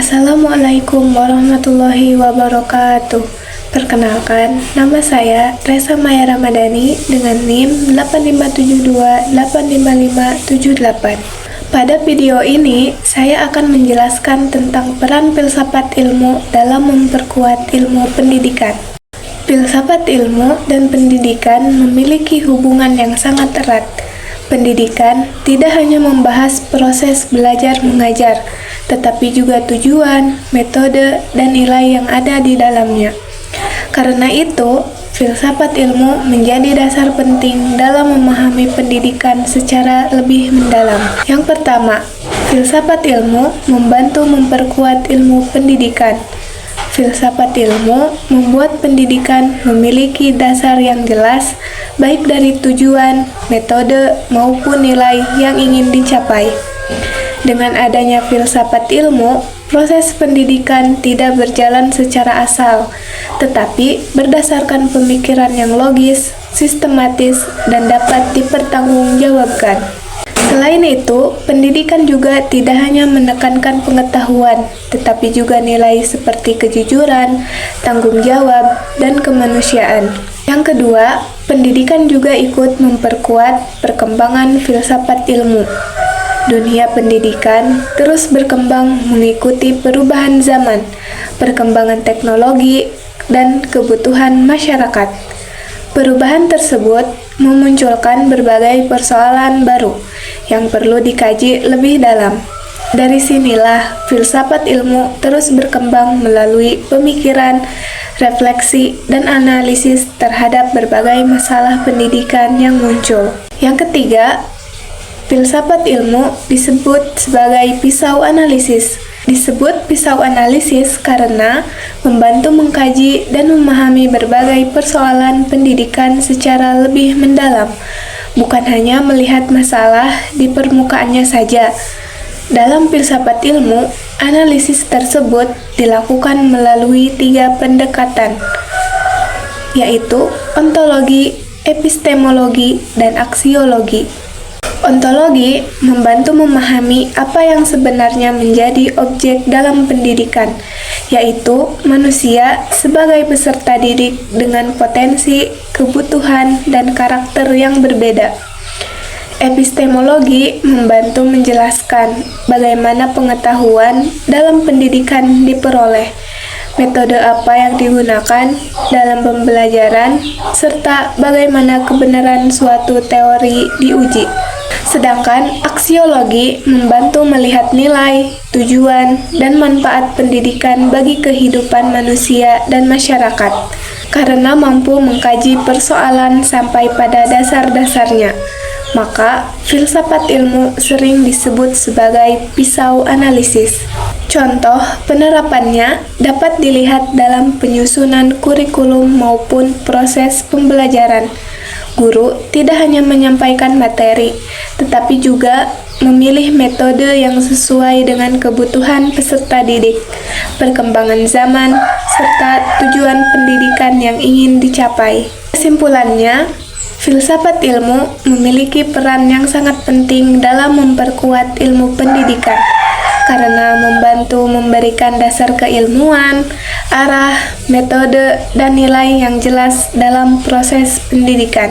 Assalamualaikum warahmatullahi wabarakatuh. Perkenalkan, nama saya Resa Maya Ramadhani dengan NIM 8572855578. Pada video ini, saya akan menjelaskan tentang peran filsafat ilmu dalam memperkuat ilmu pendidikan. Filsafat ilmu dan pendidikan memiliki hubungan yang sangat erat. Pendidikan tidak hanya membahas proses belajar mengajar, tetapi juga tujuan, metode, dan nilai yang ada di dalamnya. Karena itu, filsafat ilmu menjadi dasar penting dalam memahami pendidikan secara lebih mendalam. Yang pertama, filsafat ilmu membantu memperkuat ilmu pendidikan. Filsafat ilmu membuat pendidikan memiliki dasar yang jelas, baik dari tujuan, metode, maupun nilai yang ingin dicapai. Dengan adanya filsafat ilmu, proses pendidikan tidak berjalan secara asal, tetapi berdasarkan pemikiran yang logis, sistematis, dan dapat dipertanggungjawabkan. Selain itu, pendidikan juga tidak hanya menekankan pengetahuan, tetapi juga nilai seperti kejujuran, tanggung jawab, dan kemanusiaan. Yang kedua, pendidikan juga ikut memperkuat perkembangan filsafat ilmu. Dunia pendidikan terus berkembang mengikuti perubahan zaman, perkembangan teknologi, dan kebutuhan masyarakat. Perubahan tersebut memunculkan berbagai persoalan baru yang perlu dikaji lebih dalam. Dari sinilah filsafat ilmu terus berkembang melalui pemikiran, refleksi, dan analisis terhadap berbagai masalah pendidikan yang muncul. Yang ketiga, filsafat ilmu disebut sebagai pisau analisis. Disebut pisau analisis karena membantu mengkaji dan memahami berbagai persoalan pendidikan secara lebih mendalam, bukan hanya melihat masalah di permukaannya saja. Dalam filsafat ilmu, analisis tersebut dilakukan melalui 3 pendekatan, yaitu ontologi, epistemologi, dan aksiologi. Ontologi membantu memahami apa yang sebenarnya menjadi objek dalam pendidikan, yaitu manusia sebagai peserta didik dengan potensi, kebutuhan, dan karakter yang berbeda. Epistemologi membantu menjelaskan bagaimana pengetahuan dalam pendidikan diperoleh, metode apa yang digunakan dalam pembelajaran, serta bagaimana kebenaran suatu teori diuji. Sedangkan aksiologi membantu melihat nilai, tujuan, dan manfaat pendidikan bagi kehidupan manusia dan masyarakat, karena mampu mengkaji persoalan sampai pada dasar-dasarnya. Maka, filsafat ilmu sering disebut sebagai pisau analisis. Contoh penerapannya dapat dilihat dalam penyusunan kurikulum maupun proses pembelajaran. Guru tidak hanya menyampaikan materi, tetapi juga memilih metode yang sesuai dengan kebutuhan peserta didik, perkembangan zaman, serta tujuan pendidikan yang ingin dicapai. Kesimpulannya, filsafat ilmu memiliki peran yang sangat penting dalam memperkuat ilmu pendidikan, karena membantu memberikan dasar keilmuan, arah, metode, dan nilai yang jelas dalam proses pendidikan.